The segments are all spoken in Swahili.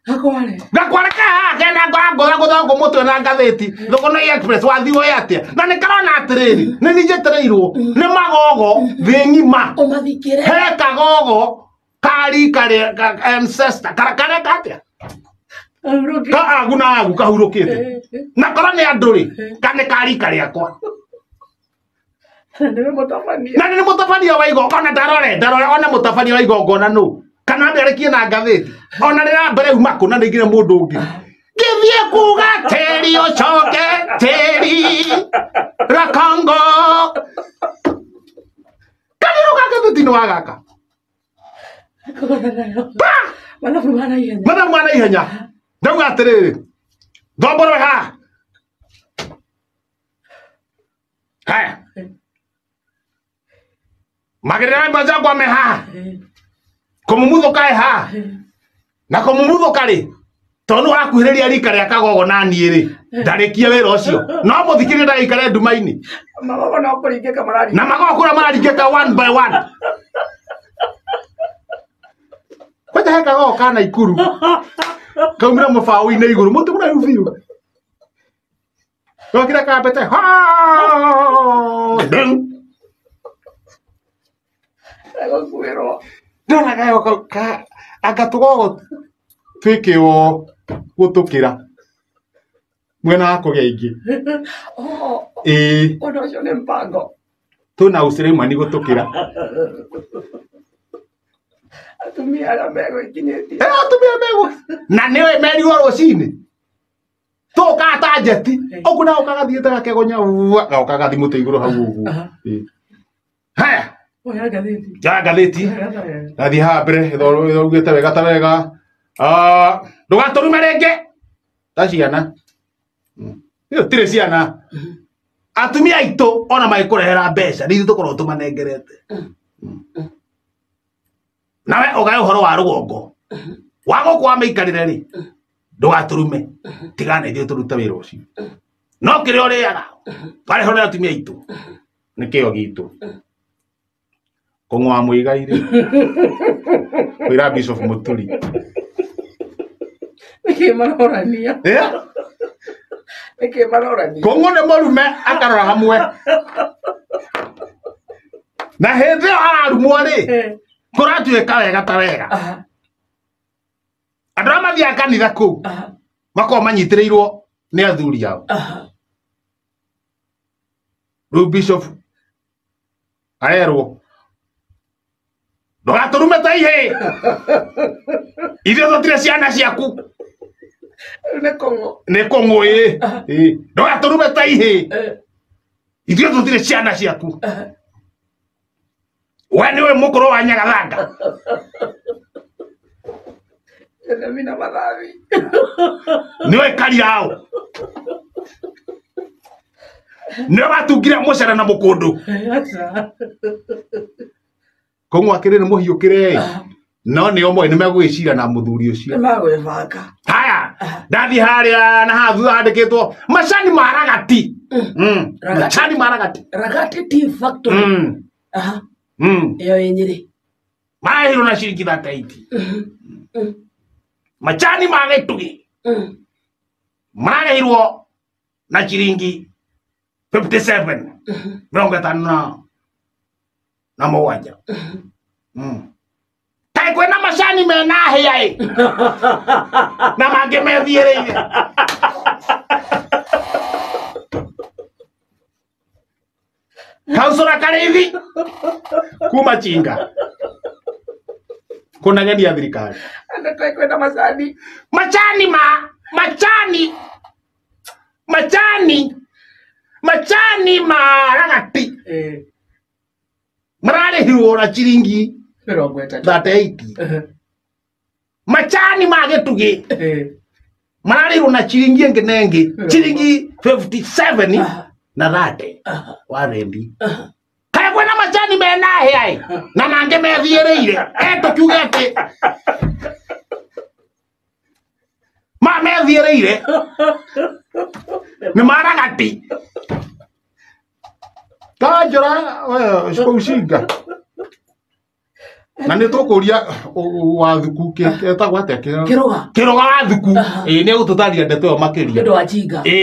Gakware ka kena go moto na gazeti thoko no express wathiwo yatia na ne karona atiriri ne nije tireirwo ne magogo thingima umathikire he kagogo kari kare ancestor kare katia ka aguna agu kahurukite na korona anduri kane kari kare akwa na ne mutafania wa igogo na darore ona mutafania wa igogo na no kana nderekie na gazeti ona rira mbere uma kuna ndingire mundu ungi githie kuga teri ucoke teri rakango kaniro gazeti no agaka mana mwana ihenya ndauga atiriri ndomboro ha haya magerera mbaza kwa meha komumudo kae ha na komumudo kari tonu akuhireria rika ria kagogo na niiri ndarekie wira ucio no muthikire ndagikare ndumaini magogo no kuringika marari na magogo kura mararingika one by one kwata heka gogo kana ikuru kaumira mufao ine iguru muntu muna yufiu gokira kapete ha ego kuero ndona gayo ka agatugogo twikio gutukira mwena akugia ingi ono cio ni mpango tuna usire mani gutukira atumia ara mego ikinyeti atumia mego na niwe meri wa rocini toka ta jeti oguna ukagathiete gakegonya gaukaga thimute iguru hau uguo haya ya gazeti gathi ha mbere ithogete wega ta wega ndugaturume renge ta ciana iyo tire ciana atumia aitu ona magikurehera mbeca ni tukorwo tumanengerete nawe ugae uhoro wa rugongo wago kwa meikarire ri ndugaturume tigana ithuĩ tũrute wĩra ũcio no kĩrĩa ũrĩaga twarehwo nĩ atumia aitũ nĩkĩo gitũ kũng'wa mũigaire kwĩra Bishop Mũturi nĩkĩ marorania nĩkĩ marorania kũng'ũ nĩ mũrume akarora hamwe na hĩndĩ ĩyo ararumwo rĩ kũratuĩka wega ta wega andũ arĩa mathiaga kanitha kũu makorwo manyitĩrĩirwo nĩ athuri ao rĩu Bishop arerwo ndũgatũrume ta ihĩ ithuĩ tũtirĩ ciana ciaku nĩ kũng'ũ ndũgatũrume ta ihĩ ithuĩ tũtirĩ ciana ciaku we nĩwe mũkũrũ wa Nyagathanga mina madhabi niwe kariao niwe watungire mũcere na mũkũndũ kũng'ũ akĩrĩ nĩ mũhiũkĩre no nĩo moĩ nĩmegũgĩcira na mũthuri ũcio nĩmagwĩbanga haya ndathiĩ harĩa na haha thutha handĩkĩtwo macani ma Ragati macani ma Ragati Ragati Tea Factory ĩyo ĩ Nyĩrĩ marahĩirwo na ciringi 38 macani ma Gĩtugĩ marahĩirwo na ciringi 57 50 na mũgwanja kaĩ kwĩna macani mena hĩa na mangĩ methiĩrĩire Kausura Karithi kuma Chinga kunagenia thirikari anataka kwenda macani macani ma Ragati mararĩhirwo na ciringi 38 macani ma Gĩtugĩ mararĩhirwo na ciringi ĩngĩ na ĩngĩ ciringi 57 na 30 wa rendi kaĩ kwĩna macani mena hĩa na mangĩ methiĩrĩire tũkiuge atĩ ma methiĩrĩire nĩ ma Ragati kanjũra Chinga Na nä tå kå ria wa thuku etagwo atä kä roga wa thuku nä gå tå taria ndeto ä yo makä ria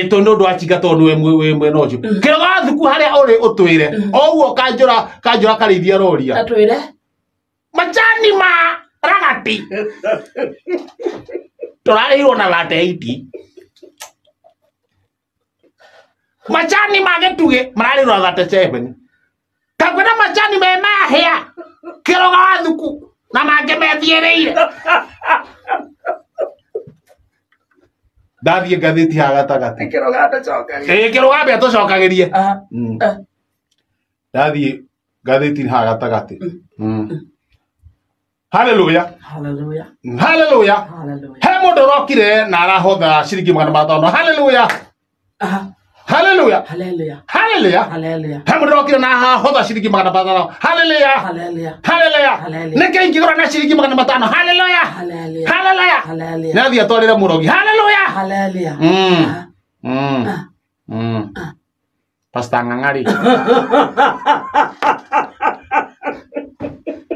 tå nä å ndå wa cinga tondå wä mwena å cio kä roga wa thuku harä a å rä å twä re o guo kanjå ra karä ithia roria macani ma ragati tå rarä irwo na lateiti macani ma gä tugä mararä irwo na late 7 kakwena macani me mahea kä roga wa thuku na mangä methiä ndathiä ngathä ti ha gatagatä kä roga mbä atå cokagä rie ndathiä ngathä ti ha gatagatä haleluya haleluya he må ndå rokire na arahotha ciringi 500 haleluya haleluya haleluya he må ndå rokire na arahotha ciringi 500 haleluya haleluya nä kä ingä gåra na ciringi 500 haleluya haleluya nä athiä atwarä re må rogi haleluya pasta ng'ang'ari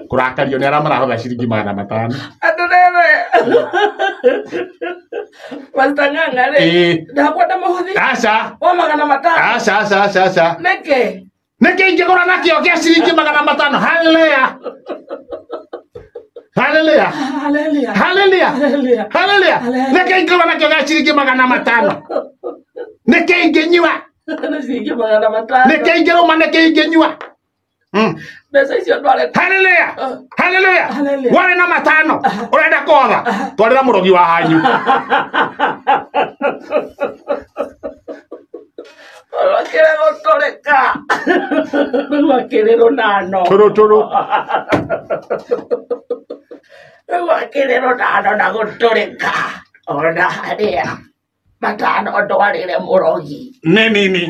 kå rakario nä arä marahotha ciringi 500 andå rere pasta ng'ang'ari ndakwenda mũhothi aca wa 500 aca nä kä ingä gå ra nakä o kä a ciringi 500 haleluya haleluya haleluya haleluya nä kä ingä gå ra nakä o kä a ciringi 500 nä kä ingä nyua nä kä ingä rå ma nä kä ingä nyua haleluya haleluya warä na 5 å renda kotha twarä ra må rogi wa hanyu wakire gutoreka wakire runano turu wakire runano na gutoreka ona haria 5 ndwarire murogi nini